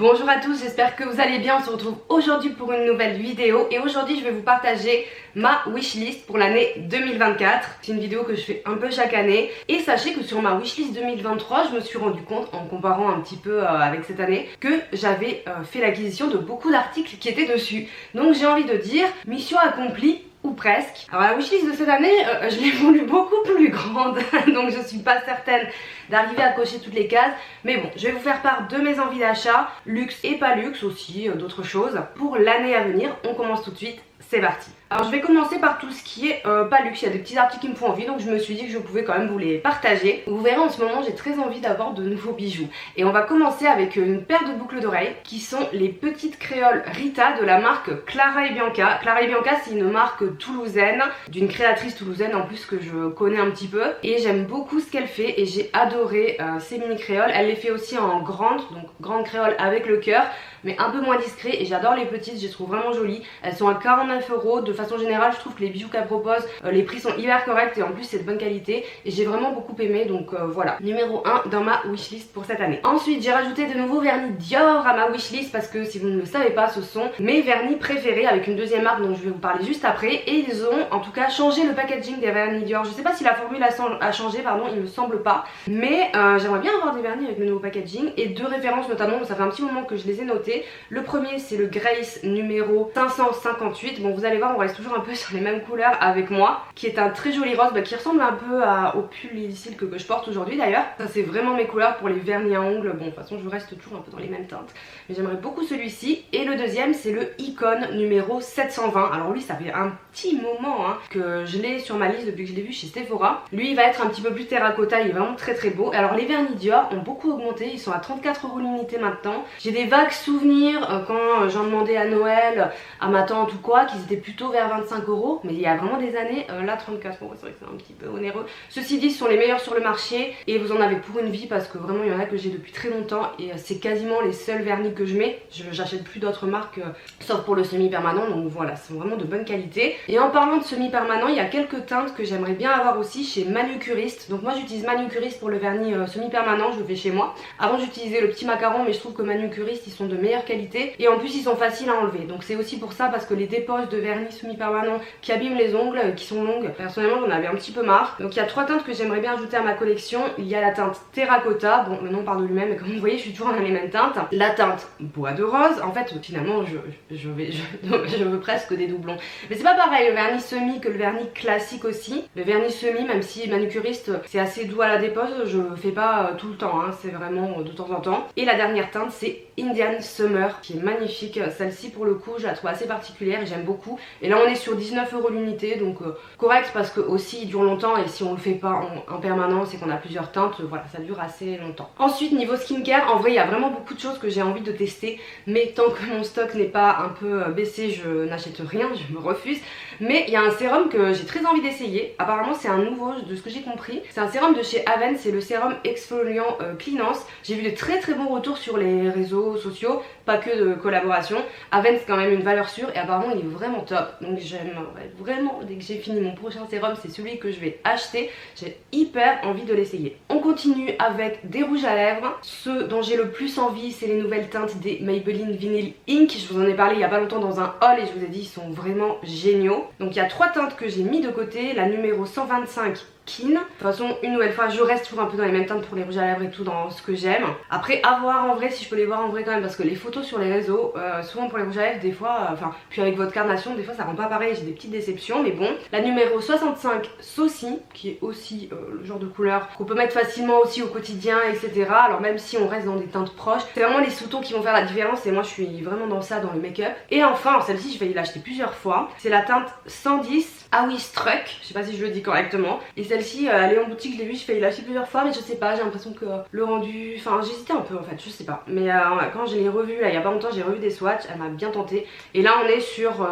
Bonjour à tous, j'espère que vous allez bien. On se retrouve aujourd'hui pour une nouvelle vidéo et aujourd'hui je vais vous partager ma wishlist pour l'année 2024. C'est une vidéo que je fais un peu chaque année et sachez que sur ma wishlist 2023 je me suis rendu compte en comparant un petit peu avec cette année que j'avais fait l'acquisition de beaucoup d'articles qui étaient dessus. Donc j'ai envie de dire mission accomplie ou presque. Alors la wishlist de cette année, je l'ai voulu beaucoup plus grande, donc je suis pas certaine d'arriver à cocher toutes les cases. Mais bon, je vais vous faire part de mes envies d'achat, luxe et pas luxe aussi, d'autres choses. Pour l'année à venir, on commence tout de suite, c'est parti. Alors je vais commencer par tout ce qui est pas luxe, il y a des petits articles qui me font envie, donc je me suis dit que je pouvais quand même vous les partager. Vous verrez en ce moment j'ai très envie d'avoir de nouveaux bijoux. Et on va commencer avec une paire de boucles d'oreilles qui sont les petites créoles Rita de la marque Clara et Bianca. Clara et Bianca c'est une marque toulousaine, d'une créatrice toulousaine en plus que je connais un petit peu. Et j'aime beaucoup ce qu'elle fait et j'ai adoré ces mini créoles. Elle les fait aussi en grande, donc grande créole avec le cœur, mais un peu moins discret et j'adore les petites, je les trouve vraiment jolies. Elles sont à 49 €. De façon générale je trouve que les bijoux qu'elle propose, les prix sont hyper corrects et en plus c'est de bonne qualité et j'ai vraiment beaucoup aimé, donc voilà, numéro 1 dans ma wishlist pour cette année. Ensuite j'ai rajouté de nouveaux vernis Dior à ma wishlist parce que si vous ne le savez pas ce sont mes vernis préférés avec une deuxième marque dont je vais vous parler juste après et ils ont en tout cas changé le packaging des vernis Dior. Je sais pas si la formule a changé, pardon, il me semble pas, mais j'aimerais bien avoir des vernis avec le nouveau packaging et deux références notamment, ça fait un petit moment que je les ai notés. Le premier c'est le Grace numéro 558, bon vous allez voir on reste toujours un peu sur les mêmes couleurs avec moi, qui est un très joli rose qui ressemble un peu au pull Lily Silk que je porte aujourd'hui d'ailleurs. Ça c'est vraiment mes couleurs pour les vernis à ongles, bon de toute façon je reste toujours un peu dans les mêmes teintes, mais j'aimerais beaucoup celui-ci. Et le deuxième c'est le Icon numéro 720, alors lui ça fait un petit moment que je l'ai sur ma liste depuis que je l'ai vu chez Sephora. Lui il va être un petit peu plus terracotta, il est vraiment très beau. Alors les vernis Dior ont beaucoup augmenté, ils sont à 34 € l'unité maintenant. J'ai des vagues souvenirs quand j'en demandais à Noël à ma tante ou quoi, qu'ils étaient plutôt vers 25 €, mais il y a vraiment des années, là 34 €, c'est vrai que c'est un petit peu onéreux. Ceci dit, ce sont les meilleurs sur le marché et vous en avez pour une vie parce que vraiment il y en a que j'ai depuis très longtemps et c'est quasiment les seuls vernis que je mets. J'achète plus d'autres marques sauf pour le semi-permanent, donc voilà, c'est vraiment de bonne qualité. Et en parlant de semi-permanent, il y a quelques teintes que j'aimerais bien avoir aussi chez Manucuriste. Donc moi j'utilise Manucuriste pour le vernis semi-permanent, je le fais chez moi. Avant j'utilisais le petit macaron, mais je trouve que Manucuriste ils sont de meilleure qualité et en plus ils sont faciles à enlever. Donc c'est aussi pour ça, parce que les déposes de vernis semi-permanent qui abîment les ongles, qui sont longues, personnellement j'en avais un petit peu marre. Donc il y a trois teintes que j'aimerais bien ajouter à ma collection. Il y a la teinte terracotta, bon le nom parle de lui-même, mais comme vous voyez je suis toujours dans les mêmes teintes. La teinte bois de rose, en fait finalement je veux presque des doublons, mais c'est pas pareil le vernis semi que le vernis classique aussi. Le vernis semi, même si Manucuriste c'est assez doux à la dépose, je le fais pas tout le temps, c'est vraiment de temps en temps. Et la dernière teinte c'est Indian Summer qui est magnifique. Celle-ci pour le coup je la trouve assez particulière et j'aime beaucoup. Et là on est sur 19 € l'unité, donc correct parce que aussi il dure longtemps et si on le fait pas en permanence et qu'on a plusieurs teintes, voilà ça dure assez longtemps. Ensuite niveau skincare, en vrai il y a vraiment beaucoup de choses que j'ai envie de tester, mais tant que mon stock n'est pas un peu baissé je n'achète rien, je me refuse. Mais il y a un sérum que j'ai très envie d'essayer, apparemment c'est un nouveau de ce que j'ai compris. C'est un sérum de chez Aven, c'est le sérum exfoliant Cleanance. J'ai vu de très bons retours sur les réseaux sociaux, pas que de collaboration. Aven c'est quand même une valeur sûre et apparemment il est vraiment top, donc j'aimerais vraiment, dès que j'ai fini mon prochain sérum c'est celui que je vais acheter. J'ai hyper envie de l'essayer. On continue avec des rouges à lèvres. Ceux dont j'ai le plus envie c'est les nouvelles teintes des Maybelline Vinyl Ink. Je vous en ai parlé il y a pas longtemps dans un haul et je vous ai dit ils sont vraiment géniaux. Donc il y a trois teintes que j'ai mis de côté. La numéro 125 Kin. De toute façon une nouvelle fois je reste toujours un peu dans les mêmes teintes pour les rouges à lèvres et tout, dans ce que j'aime. Après à voir en vrai, si je peux les voir en vrai quand même, parce que les photos sur les réseaux souvent pour les rouges à lèvres des fois, puis avec votre carnation des fois ça rend pas pareil, j'ai des petites déceptions, mais bon. La numéro 65 Saucy qui est aussi le genre de couleur qu'on peut mettre facilement aussi au quotidien etc. Alors même si on reste dans des teintes proches, c'est vraiment les sous-tons qui vont faire la différence et moi je suis vraiment dans ça, dans le make-up. Et enfin celle-ci je vais l'acheter plusieurs fois, c'est la teinte 110 Awi Struck, je sais pas si je le dis correctement. Et celle-ci elle est en boutique, je l'ai vue, je vais l'acheter plusieurs fois mais je sais pas, j'ai l'impression que le rendu, j'hésitais un peu en fait, je sais pas. Mais quand je l'ai revue là il y a pas longtemps, j'ai revu des swatchs, elle m'a bien tenté. Et là on est sur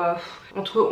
entre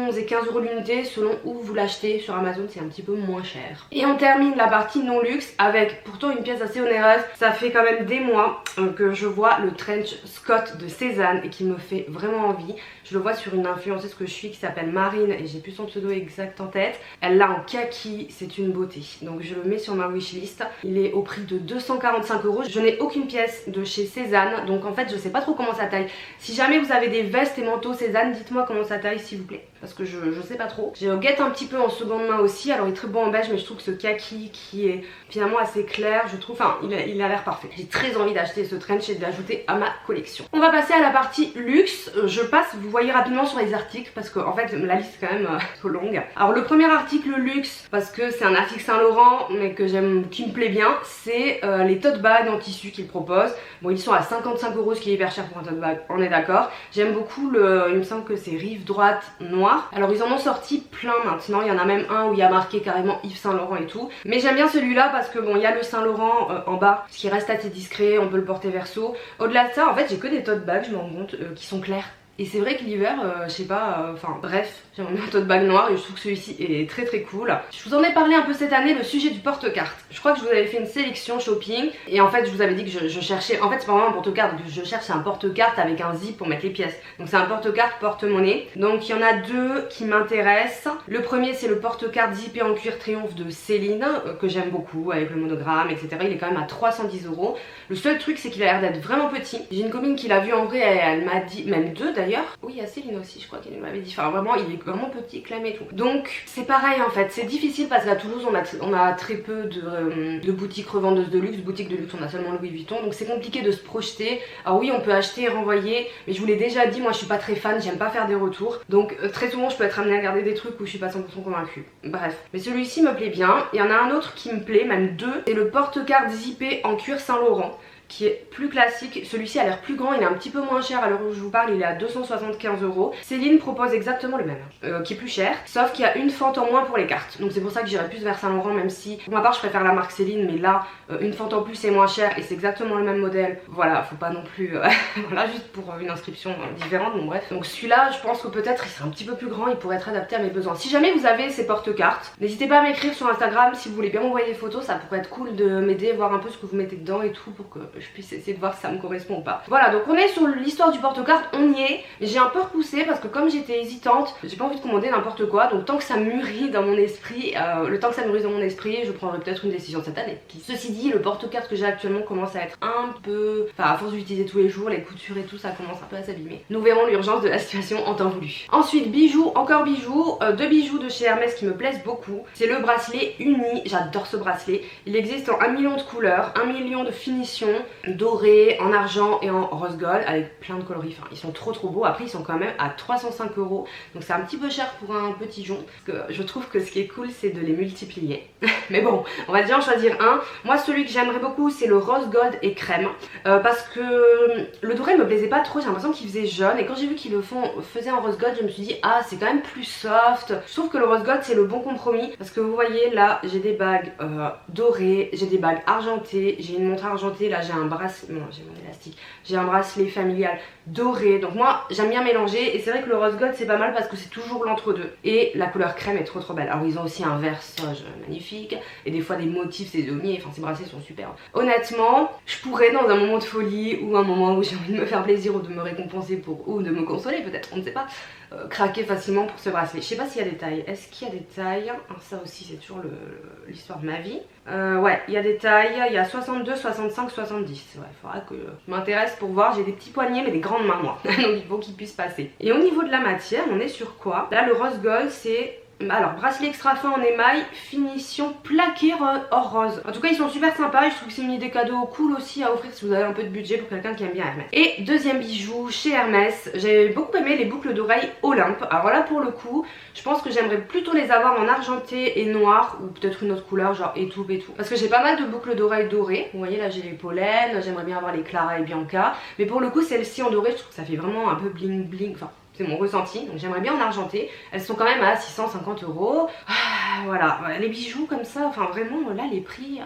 11 et 15 euros l'unité selon où vous l'achetez. Sur Amazon c'est un petit peu moins cher. Et on termine la partie non luxe avec pourtant une pièce assez onéreuse. Ça fait quand même des mois que je vois le trench Scott de Cézanne et qui me fait vraiment envie. Je le vois sur une influenceuse que je suis qui s'appelle Marine et j'ai plus son pseudo exact en tête. Elle l'a en kaki, c'est une beauté. Donc je le mets sur ma wishlist. Il est au prix de 245 euros. Je n'ai aucune pièce de chez Cézanne, donc en fait je sais pas trop comment ça taille. Si jamais vous avez des vestes et manteaux Cézanne, dites-moi comment ça taille s'il vous plaît. Parce que je sais pas trop. Je guette un petit peu en seconde main aussi. Alors il est très beau en beige, mais je trouve que ce kaki qui est finalement assez clair, je trouve, enfin il a l'air parfait. J'ai très envie d'acheter ce trench et de l'ajouter à ma collection. On va passer à la partie luxe. Je passe, vous voyez rapidement sur les articles parce que en fait la liste est quand même trop longue. Alors le premier article luxe, parce que c'est un article Saint Laurent mais que j'aime, qui me plaît bien, c'est les tote bags en tissu qu'ils proposent. Bon, ils sont à 55 euros, ce qui est hyper cher pour un tote bag, on est d'accord. J'aime beaucoup il me semble que c'est rive droite noire. Alors ils en ont sorti plein maintenant, il y en a même un où il y a marqué carrément Yves Saint Laurent et tout. Mais j'aime bien celui-là parce que bon, il y a le Saint Laurent en bas, ce qui reste assez discret, on peut le porter verso. Au-delà de ça, en fait j'ai que des tote bags, je me rends compte, qui sont clairs. Et c'est vrai que l'hiver, je sais pas, enfin bref, j'aimerais bien un tote bag noir et je trouve que celui-ci est très très cool. Je vous en ai parlé un peu cette année, le sujet du porte-carte. Je crois que je vous avais fait une sélection shopping et en fait je vous avais dit que je cherchais, en fait c'est pas vraiment un porte-carte, que je cherche un porte-carte avec un zip pour mettre les pièces. Donc c'est un porte-carte porte-monnaie. Donc il y en a deux qui m'intéressent. Le premier c'est le porte-carte zippé en cuir triomphe de Céline, que j'aime beaucoup avec le monogramme, etc. Il est quand même à 310 euros. Le seul truc c'est qu'il a l'air d'être vraiment petit. J'ai une copine qui l'a vu en vrai, elle m'a dit, même deux d'ailleurs. Oui, il y a Céline aussi, je crois qu'elle m'avait dit. Enfin, vraiment, il est vraiment petit, clamé et tout. Donc, c'est pareil en fait. C'est difficile parce qu'à Toulouse, on a très peu de boutiques revendeuses de luxe. Boutiques de luxe, on a seulement Louis Vuitton. Donc, c'est compliqué de se projeter. Alors, oui, on peut acheter et renvoyer. Mais je vous l'ai déjà dit, moi, je suis pas très fan. J'aime pas faire des retours. Donc, très souvent, je peux être amenée à garder des trucs où je suis pas 100% convaincue. Bref. Mais celui-ci me plaît bien. Il y en a un autre qui me plaît, même deux. C'est le porte-carte zippé en cuir Saint Laurent, qui est plus classique. Celui-ci a l'air plus grand, il est un petit peu moins cher à l'heure où je vous parle, il est à 275 euros. Céline propose exactement le même, qui est plus cher, sauf qu'il y a une fente en moins pour les cartes. Donc c'est pour ça que j'irai plus vers Saint Laurent, même si pour ma part je préfère la marque Céline, mais là une fente en plus c'est moins cher et c'est exactement le même modèle. Voilà, faut pas non plus, voilà, juste pour une inscription différente, bon bref. Donc celui-là je pense que peut-être il serait un petit peu plus grand, il pourrait être adapté à mes besoins. Si jamais vous avez ces porte-cartes, n'hésitez pas à m'écrire sur Instagram si vous voulez bien m'envoyer des photos, ça pourrait être cool de m'aider, voir un peu ce que vous mettez dedans et tout pour que je puisse essayer de voir si ça me correspond ou pas. Voilà, donc on est sur l'histoire du porte-carte, on y est. J'ai un peu repoussé parce que comme j'étais hésitante, j'ai pas envie de commander n'importe quoi. Donc tant que ça mûrit dans mon esprit, le temps que ça mûrit dans mon esprit, je prendrai peut-être une décision cette année. Ceci dit, le porte-carte que j'ai actuellement commence à être un peu... Enfin, à force d'utiliser tous les jours, les coutures et tout, ça commence un peu à s'abîmer. Nous verrons l'urgence de la situation en temps voulu. Ensuite, bijoux, encore bijoux. Deux bijoux de chez Hermès qui me plaisent beaucoup. C'est le bracelet uni, j'adore ce bracelet. Il existe en 1 million de couleurs, 1 million de finitions, doré, en argent et en rose gold avec plein de coloris. Enfin, ils sont trop beaux. Après, ils sont quand même à 305 euros. Donc c'est un petit peu cher pour un petit jonc. Parce que je trouve que ce qui est cool, c'est de les multiplier. Mais bon, on va déjà en choisir un. Moi, celui que j'aimerais beaucoup, c'est le rose gold et crème. Parce que le doré me plaisait pas trop. J'ai l'impression qu'il faisait jaune. Et quand j'ai vu qu'ils le faisaient en rose gold, je me suis dit, ah, c'est quand même plus soft. Je trouve que le rose gold, c'est le bon compromis. Parce que vous voyez, là, j'ai des bagues dorées, j'ai des bagues argentées, j'ai une montre argentée. Là, j'ai un bracelet. Bon, j'ai mon élastique. J'ai un bracelet familial doré. Donc moi j'aime bien mélanger. Et c'est vrai que le rose gold c'est pas mal parce que c'est toujours l'entre-deux. Et la couleur crème est trop belle. Alors ils ont aussi un versage magnifique. Et des fois des motifs saisonniers. Enfin ces bracelets sont super. Honnêtement je pourrais dans un moment de folie ou un moment où j'ai envie de me faire plaisir ou de me récompenser ou de me consoler peut-être, on ne sait pas, craquer facilement pour ce bracelet. Je sais pas s'il y a des tailles. Est-ce qu'il y a des tailles? Ça aussi c'est toujours l'histoire de ma vie. Ouais, il y a des tailles. Il y a 62, 65, 70. Ouais, il faudra que je m'intéresse pour voir. J'ai des petits poignets mais des grandes mains moi. Donc il faut qu'ils puissent passer. Et au niveau de la matière, on est sur quoi? Là le rose gold c'est... Alors bracelet extra fin en émail, finition plaqué or rose. En tout cas ils sont super sympas et je trouve que c'est une idée cadeau cool aussi à offrir si vous avez un peu de budget pour quelqu'un qui aime bien Hermès. Et deuxième bijou chez Hermès, j'ai beaucoup aimé les boucles d'oreilles Olympe. Alors là pour le coup je pense que j'aimerais plutôt les avoir en argenté et noir ou peut-être une autre couleur genre étoupe et tout. Parce que j'ai pas mal de boucles d'oreilles dorées. Vous voyez là j'ai les Pollen, j'aimerais bien avoir les Clara et Bianca. Mais pour le coup celle-ci en doré je trouve que ça fait vraiment un peu bling bling. Enfin c'est mon ressenti, donc j'aimerais bien en argenté. Elles sont quand même à 650 euros. voilà, les bijoux comme ça, enfin vraiment là les prix,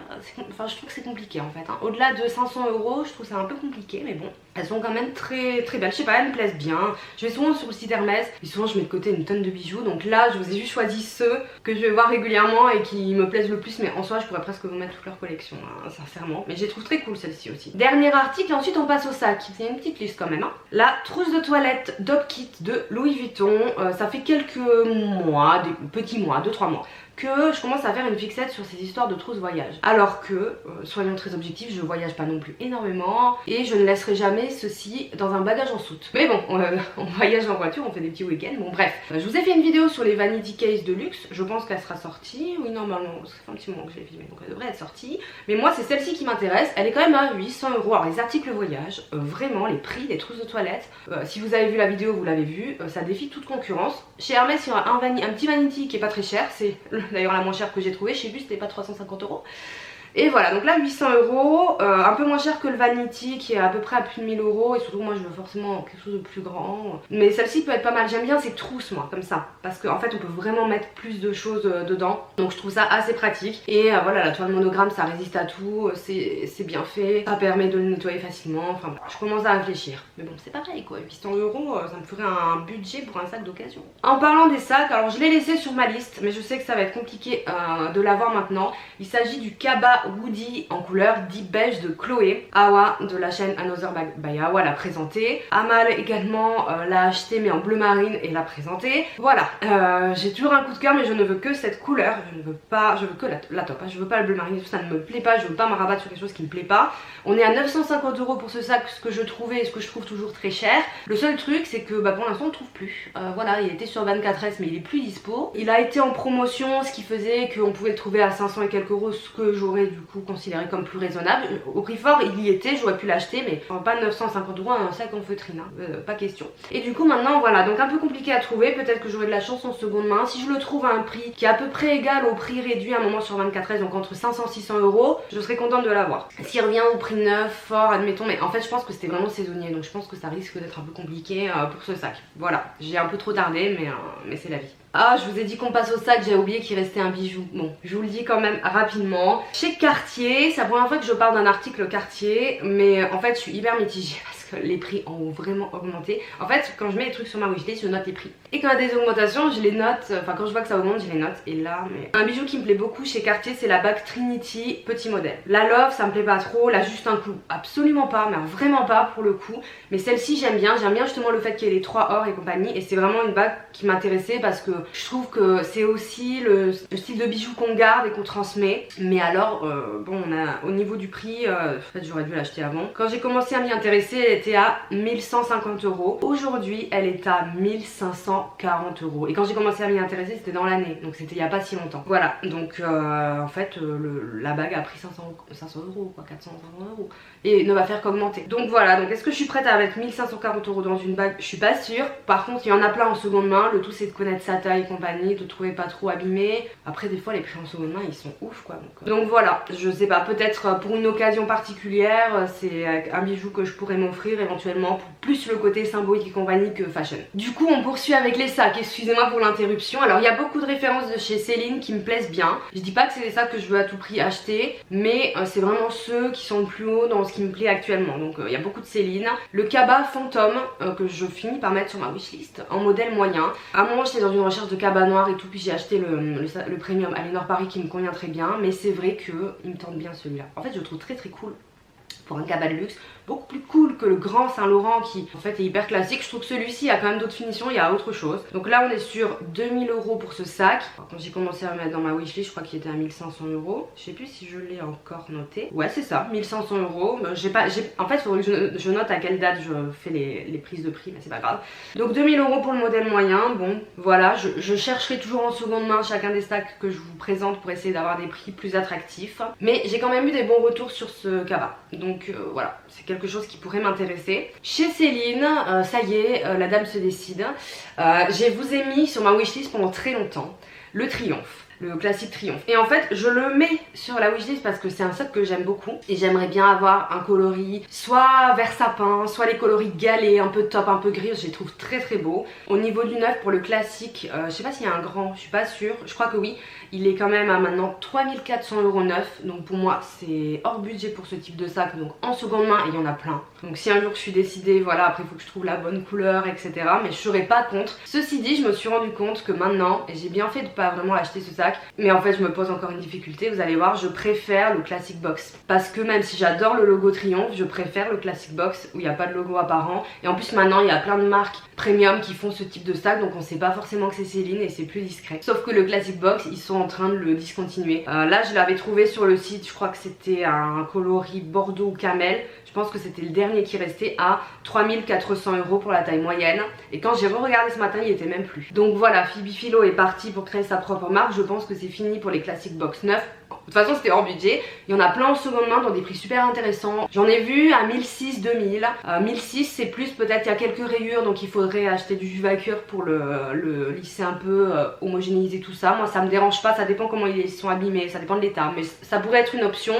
enfin je trouve que c'est compliqué en fait. Hein. Au-delà de 500 €, je trouve ça un peu compliqué, mais bon, elles sont quand même très belles. Je sais pas, elles me plaisent bien. Je vais souvent sur le site Hermès et souvent je mets de côté une tonne de bijoux. Donc là, je vous ai juste choisi ceux que je vais voir régulièrement et qui me plaisent le plus. Mais en soi, je pourrais presque vous mettre toute leur collection, hein, sincèrement. Mais je les trouve très cool celle-ci aussi. Dernier article, et ensuite on passe au sac. C'est une petite liste quand même. Hein. La trousse de toilette Dopkit de Louis Vuitton. Ça fait quelques mois, des petits mois, 2-3 mois. Que je commence à faire une fixette sur ces histoires de trousse voyage. Alors que, soyons très objectifs, je voyage pas non plus énormément et je ne laisserai jamais ceci dans un bagage en soute. Mais bon, on voyage en voiture, on fait des petits week-ends, bon bref. Je vous ai fait une vidéo sur les Vanity Case de luxe, je pense qu'elle sera sortie. Oui, normalement, ça fait un petit moment que je l'ai filmée, donc elle devrait être sortie. Mais moi, c'est celle-ci qui m'intéresse, elle est quand même à 800 €. Alors les articles voyage, vraiment, les prix des trousses de toilette, si vous avez vu la vidéo, vous l'avez vu, ça défie toute concurrence. Chez Hermès, il y a un petit Vanity qui est pas très cher, c'est d'ailleurs la moins chère que j'ai trouvée, je sais plus, c'était pas 350 €. Et voilà, donc là 800 €, un peu moins cher que le Vanity qui est à peu près à plus de 1000 € et surtout moi je veux forcément quelque chose de plus grand. Mais celle-ci peut être pas mal, j'aime bien ces trousses moi, comme ça, parce qu'en fait on peut vraiment mettre plus de choses dedans, donc je trouve ça assez pratique. Et voilà, la toile monogramme ça résiste à tout, c'est bien fait, ça permet de le nettoyer facilement, enfin bon, je commence à réfléchir. Mais bon c'est pareil quoi, 800 € ça me ferait un budget pour un sac d'occasion. En parlant des sacs, alors je l'ai laissé sur ma liste, mais je sais que ça va être compliqué de l'avoir maintenant. Il s'agit du Kaba Woody en couleur deep beige de Chloé. Awa de la chaîne Another Bag by Awa l'a présenté. Amal également l'a acheté mais en bleu marine et l'a présenté. Voilà, j'ai toujours un coup de cœur mais je ne veux que cette couleur. Je ne veux pas, je veux que la top. Hein. Je veux pas le bleu marine, ça ne me plaît pas. Je veux pas me rabattre sur quelque chose qui me plaît pas. On est à 950 € pour ce sac, ce que je trouvais et ce que je trouve toujours très cher. Le seul truc c'est que pour l'instant on ne trouve plus. Voilà, il était sur 24S mais il est plus dispo. Il a été en promotion, ce qui faisait qu'on pouvait le trouver à 500 et quelques €, ce que j'aurais du coup considéré comme plus raisonnable. Au prix fort il y était, j'aurais pu l'acheter mais pas 950 € un sac en feutrine, hein, pas question. Et du coup maintenant voilà, donc un peu compliqué à trouver, peut-être que j'aurai de la chance en seconde main. Si je le trouve à un prix qui est à peu près égal au prix réduit à un moment sur 24S, donc entre 500 et 600 €, je serais contente de l'avoir. S'il revient au prix neuf, fort, admettons, mais en fait je pense que c'était vraiment saisonnier, donc je pense que ça risque d'être un peu compliqué pour ce sac. Voilà, j'ai un peu trop tardé mais c'est la vie. Ah, je vous ai dit qu'on passe au sac, j'ai oublié qu'il restait un bijou. Bon, je vous le dis quand même rapidement. Chez Cartier, c'est la première fois que je parle d'un article Cartier, mais en fait je suis hyper mitigée parce que les prix ont vraiment augmenté. En fait, quand je mets les trucs sur ma wishlist, je note les prix. Et quand il y a des augmentations, je les note, enfin quand je vois que ça augmente, je les note. Et là, mais... Un bijou qui me plaît beaucoup chez Cartier, c'est la bague Trinity petit modèle. La Love, ça me plaît pas trop, la Juste un Clou, absolument pas, mais vraiment pas pour le coup. Mais celle-ci, j'aime bien justement le fait qu'il y ait les 3 or et compagnie. Et c'est vraiment une bague qui m'intéressait parce que je trouve que c'est aussi le style de bijou qu'on garde et qu'on transmet. Mais alors, bon, au niveau du prix, en fait j'aurais dû l'acheter avant. Quand j'ai commencé à m'y intéresser, elle était à 1150 €. Aujourd'hui, elle est à 1540 €. Et quand j'ai commencé à m'y intéresser, c'était dans l'année. Donc c'était il n'y a pas si longtemps. Voilà, donc en fait, la bague a pris 500 €, quoi, 400, 500 €. Et ne va faire qu'augmenter. Donc voilà, donc est-ce que je suis prête à mettre 1540 € dans une bague? Je suis pas sûre. Par contre, il y en a plein en seconde main. Le tout, c'est de connaître sa taille et compagnie, de trouver pas trop abîmé. Après, des fois, les prix en seconde main, ils sont ouf, quoi. Donc voilà, je sais pas, peut-être pour une occasion particulière, c'est un bijou que je pourrais m'offrir éventuellement pour plus le côté symbolique et compagnie que fashion. Du coup, on poursuit avec les sacs. Excusez-moi pour l'interruption. Alors, il y a beaucoup de références de chez Céline qui me plaisent bien. Je dis pas que c'est des sacs que je veux à tout prix acheter, mais c'est vraiment ceux qui sont le plus haut dans ce qui me plaît actuellement. Donc il y a beaucoup de Céline. Le Kaba Fantôme que je finis par mettre sur ma wishlist en modèle moyen. À un moment j'étais dans une recherche de Kaba noir et tout, puis j'ai acheté le premium Aliénor Paris qui me convient très bien, mais c'est vrai que il me tente bien celui-là. En fait je le trouve très cool pour un Kaba de luxe, beaucoup plus cool que le grand Saint Laurent qui en fait est hyper classique. Je trouve que celui-ci a quand même d'autres finitions, il y a autre chose. Donc là on est sur 2000 € pour ce sac. Alors, quand j'ai commencé à le mettre dans ma wishlist, je crois qu'il était à 1500 €. Je sais plus si je l'ai encore noté. Ouais c'est ça, 1500 €. En fait il faudrait que je note à quelle date je fais les prises de prix, mais c'est pas grave. Donc 2000 € pour le modèle moyen. Bon voilà, je chercherai toujours en seconde main chacun des sacs que je vous présente pour essayer d'avoir des prix plus attractifs. Mais j'ai quand même eu des bons retours sur ce Kaba. Donc voilà, c'est quelque chose qui pourrait m'intéresser. Chez Céline, ça y est, la dame se décide. Je vous ai mis sur ma wishlist pendant très longtemps le Triomphe. Le classique Triomphe. Et en fait je le mets sur la wishlist parce que c'est un sac que j'aime beaucoup. Et j'aimerais bien avoir un coloris soit vert sapin, soit les coloris galets, un peu top, un peu gris. Je les trouve très beaux. Au niveau du neuf pour le classique, je sais pas s'il y a un grand, je suis pas sûre. Je crois que oui. Il est quand même à maintenant 3400€ neuf, donc pour moi c'est hors budget pour ce type de sac. Donc en seconde main, il y en a plein. Donc si un jour je suis décidée, voilà, après il faut que je trouve la bonne couleur, etc. Mais je serais pas contre. Ceci dit, je me suis rendu compte que maintenant, et j'ai bien fait de pas vraiment acheter ce sac, mais en fait je me pose encore une difficulté, vous allez voir, je préfère le Classic Box. Parce que même si j'adore le logo Triomphe, je préfère le Classic Box où il n'y a pas de logo apparent. Et en plus maintenant il y a plein de marques premium qui font ce type de sac, donc on sait pas forcément que c'est Céline et c'est plus discret. Sauf que le Classic Box, ils sont en train de le discontinuer. Là je l'avais trouvé sur le site, je crois que c'était un coloris Bordeaux ou Camel. Je pense que c'était le dernier qui restait à 3400€ pour la taille moyenne. Et quand j'ai re-regardé ce matin, il était même plus. Donc voilà, Phoebe Philo est partie pour créer sa propre marque. Je pense que c'est fini pour les Classic Box 9. De toute façon c'était hors budget. Il y en a plein en seconde main dans des prix super intéressants. J'en ai vu à 1006, 2000. 1006 c'est plus, peut-être il y a quelques rayures, donc il faudrait acheter du Juvacure pour le lisser un peu, homogénéiser tout ça. Moi ça me dérange pas, ça dépend comment ils sont abîmés, ça dépend de l'état. Mais ça pourrait être une option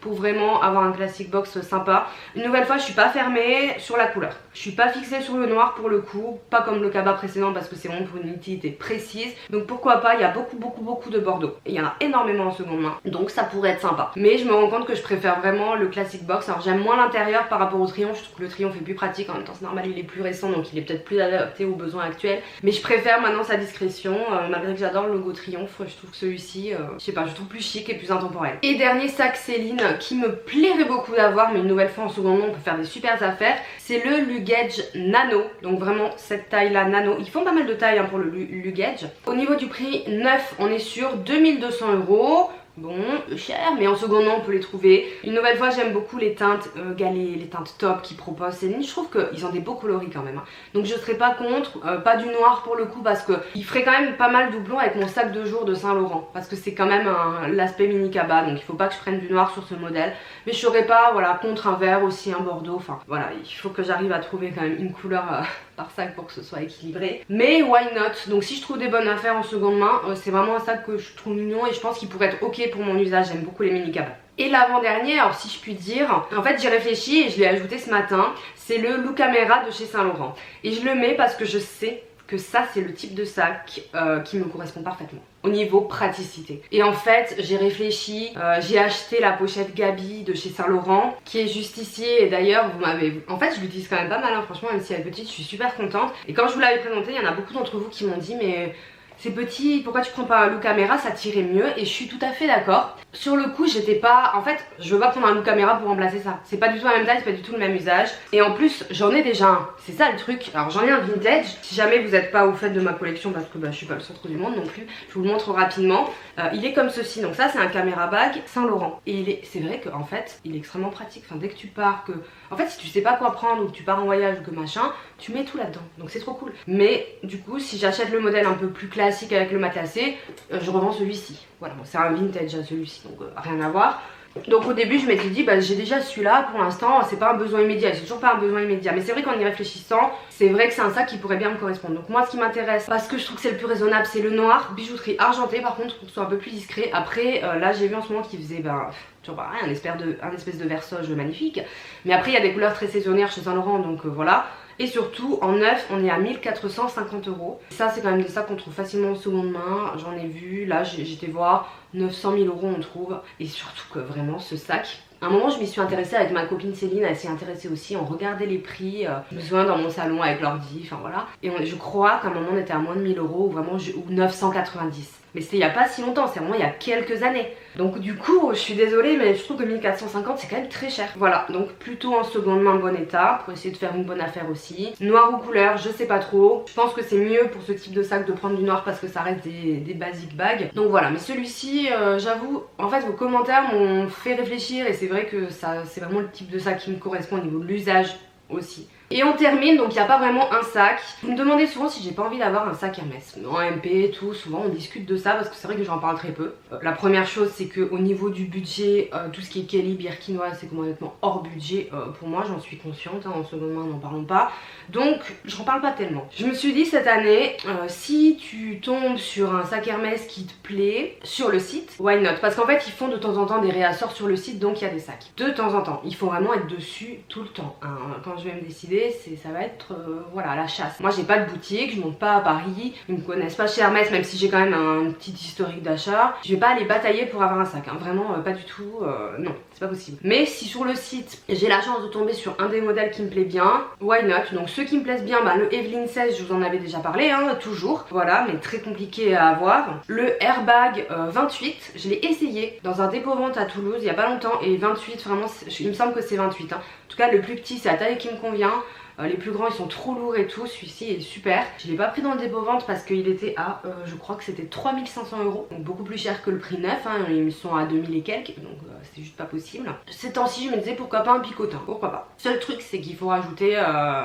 pour vraiment avoir un Classic Box sympa. Une nouvelle fois, je suis pas fermée sur la couleur. Je suis pas fixée sur le noir pour le coup, pas comme le cabas précédent parce que c'est vraiment pour une utilité précise. Donc pourquoi pas, il y a beaucoup de Bordeaux. Et il y en a énormément en seconde main, donc ça pourrait être sympa. Mais je me rends compte que je préfère vraiment le Classic Box. Alors j'aime moins l'intérieur par rapport au Triomphe, je trouve que le Triomphe est plus pratique. En même temps c'est normal, il est plus récent, donc il est peut-être plus adapté aux besoins actuels. Mais je préfère maintenant sa discrétion, malgré que j'adore le logo Triomphe, je trouve que celui-ci, je sais pas, je trouve plus chic et plus intemporel. Et dernier sac Céline qui me plairait beaucoup d'avoir, mais une nouvelle fois en seconde main on peut faire des super affaires, c'est le Luggage Nano. Donc vraiment cette taille là nano, ils font pas mal de tailles hein, pour le Luggage. Au niveau du prix neuf, on est sur 2200€. Bon, cher, mais en seconde main on peut les trouver. Une nouvelle fois j'aime beaucoup les teintes galets, les teintes top qu'ils proposent Céline. Je trouve qu'ils ont des beaux coloris quand même hein. Donc je serais pas contre, pas du noir pour le coup, parce que il ferait quand même pas mal doublon avec mon sac de jour de Saint Laurent, parce que c'est quand même l'aspect mini cabas, donc il faut pas que je prenne du noir sur ce modèle. Mais je serais pas voilà, contre un vert aussi, un bordeaux, enfin voilà, il faut que j'arrive à trouver quand même une couleur par sac pour que ce soit équilibré. Mais why not? Donc si je trouve des bonnes affaires en seconde main, c'est vraiment un sac que je trouve mignon et je pense qu'il pourrait être ok pour mon usage. J'aime beaucoup les mini cabas. Et l'avant-dernier, alors si je puis dire, en fait j'ai réfléchi et je l'ai ajouté ce matin, c'est le Look-A-Mera de chez Saint Laurent. Et je le mets parce que je sais que ça c'est le type de sac qui me correspond parfaitement au niveau praticité. Et en fait j'ai réfléchi, j'ai acheté la pochette Gabi de chez Saint Laurent qui est juste ici, et d'ailleurs vous m'avez... En fait je l'utilise quand même pas mal hein, franchement, même si elle est petite je suis super contente. Et quand je vous l'avais présenté, il y en a beaucoup d'entre vous qui m'ont dit mais... c'est petit, pourquoi tu prends pas un Look-A-Mera, ça tirait mieux, et je suis tout à fait d'accord. Sur le coup j'étais pas, en fait je veux pas prendre un Look-A-Mera pour remplacer ça. C'est pas du tout la même taille, c'est pas du tout le même usage. Et en plus j'en ai déjà un, c'est ça le truc. Alors j'en ai un vintage, si jamais vous n'êtes pas au fait de ma collection, parce que bah, je suis pas le centre du monde non plus, je vous le montre rapidement. Il est comme ceci, donc ça c'est un caméra bag Saint Laurent. Et c'est vrai qu'en fait il est extrêmement pratique, enfin dès que tu pars, en fait si tu sais pas quoi prendre ou que tu pars en voyage ou que machin, tu mets tout là-dedans, donc c'est trop cool. Mais du coup si j'achète le modèle un peu plus classique avec le matelassé, je revends celui-ci. Voilà, bon, c'est un vintage à celui-ci, donc rien à voir. Donc au début je m'étais dit bah j'ai déjà celui-là, pour l'instant c'est pas un besoin immédiat, c'est toujours pas un besoin immédiat, mais c'est vrai qu'en y réfléchissant c'est vrai que c'est un sac qui pourrait bien me correspondre. Donc moi ce qui m'intéresse, parce que je trouve que c'est le plus raisonnable, c'est le noir, bijouterie argentée par contre pour que ce soit un peu plus discret. Après là j'ai vu en ce moment qu'il faisait toujours pareil, un espèce de versoge magnifique, mais après il y a des couleurs très saisonnières chez Saint Laurent, donc voilà. Et surtout en neuf on est à 1450€. Ça c'est quand même des sacs qu'on trouve facilement en seconde main. J'en ai vu, là j'étais voir 900 000€ on trouve. Et surtout que vraiment ce sac, à un moment je m'y suis intéressée avec ma copine Céline, elle s'y intéressée aussi, on regardait les prix, je me souviens dans mon salon avec l'ordi, enfin voilà. Et je crois qu'à un moment on était à moins de 1000€ ou vraiment ou 990. Mais c'était il y a pas si longtemps, c'est vraiment il y a quelques années. Donc du coup je suis désolée mais je trouve que 1450 c'est quand même très cher. Voilà, donc plutôt en seconde main bon état pour essayer de faire une bonne affaire aussi. Noir ou couleur, je sais pas trop. Je pense que c'est mieux pour ce type de sac de prendre du noir parce que ça reste des basic bags. Donc voilà, mais celui-ci j'avoue, en fait vos commentaires m'ont fait réfléchir et c'est vrai que ça c'est vraiment le type de sac qui me correspond au niveau de l'usage aussi. Et on termine, donc il n'y a pas vraiment un sac. Vous me demandez souvent si j'ai pas envie d'avoir un sac Hermès. En MP et tout, souvent on discute de ça parce que c'est vrai que j'en parle très peu. La première chose c'est que au niveau du budget, tout ce qui est Kelly, Birkinois c'est complètement hors budget pour moi, j'en suis consciente, hein, en seconde main n'en parlons pas. Donc j'en parle pas tellement. Je me suis dit cette année, si tu tombes sur un sac Hermès qui te plaît sur le site, why not? Parce qu'en fait ils font de temps en temps des réassorts sur le site, donc il y a des sacs. De temps en temps, il faut vraiment être dessus tout le temps. Hein. Quand je vais me décider, l'idée ça va être voilà, la chasse. Moi j'ai pas de boutique, je monte pas à Paris, ils me connaissent pas chez Hermès, même si j'ai quand même un petit historique d'achat. Je vais pas aller batailler pour avoir un sac, hein. Vraiment pas du tout, non, c'est pas possible. Mais si sur le site j'ai la chance de tomber sur un des modèles qui me plaît bien, why not? Donc ceux qui me plaisent bien, bah, le Evelyn 16, je vous en avais déjà parlé, hein, toujours, voilà, mais très compliqué à avoir. Le Airbag 28, je l'ai essayé dans un dépôt-vente à Toulouse il y a pas longtemps, et 28, vraiment, il me semble que c'est 28, hein. En tout cas le plus petit c'est la taille qui me convient. Les plus grands ils sont trop lourds et tout, celui-ci est super. Je l'ai pas pris dans le dépôt-vente parce qu'il était à, je crois que c'était 3500 €, donc beaucoup plus cher que le prix neuf, hein. Ils sont à 2000 et quelques, donc c'est juste pas possible. Ces temps-ci je me disais pourquoi pas un picotin, pourquoi pas. Seul truc c'est qu'il faut rajouter,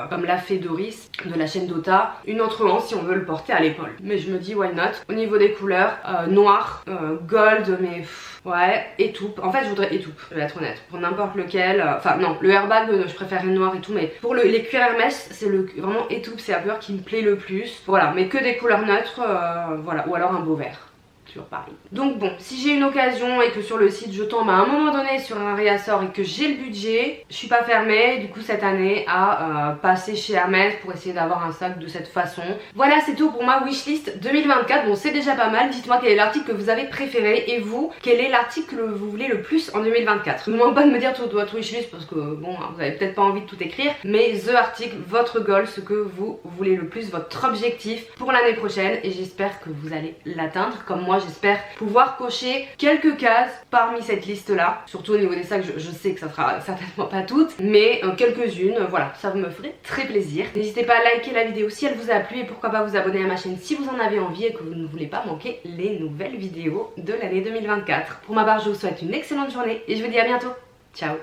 comme l'a fait Doris de la chaîne Dota, une entrehanche si on veut le porter à l'épaule. Mais je me dis why not. Au niveau des couleurs, noir, gold, mais ouais, étoupe. En fait je voudrais étoupe, je vais être honnête, pour n'importe lequel. Enfin non, le airbag je préfère le noir et tout, mais pour les cuirs Hermès c'est vraiment étoupe, c'est la couleur qui me plaît le plus. Voilà, mais que des couleurs neutres, voilà, ou alors un beau vert. Pareil. Donc bon, si j'ai une occasion et que sur le site je tombe à un moment donné sur un réassort et que j'ai le budget, je suis pas fermée du coup cette année à passer chez Hermès pour essayer d'avoir un sac de cette façon. Voilà, c'est tout pour ma wishlist 2024. Bon, c'est déjà pas mal. Dites-moi quel est l'article que vous avez préféré, et vous, quel est l'article que vous voulez le plus en 2024. Ne demande pas de me dire tout votre wishlist parce que bon, vous avez peut-être pas envie de tout écrire, mais the article, votre goal, ce que vous voulez le plus, votre objectif pour l'année prochaine, et j'espère que vous allez l'atteindre comme moi. J'espère pouvoir cocher quelques cases parmi cette liste là, surtout au niveau des sacs. Je sais que ça sera certainement pas toutes, mais quelques-unes, voilà, ça me ferait très plaisir. N'hésitez pas à liker la vidéo si elle vous a plu, et pourquoi pas vous abonner à ma chaîne si vous en avez envie et que vous ne voulez pas manquer les nouvelles vidéos de l'année 2024. Pour ma part je vous souhaite une excellente journée et je vous dis à bientôt, ciao.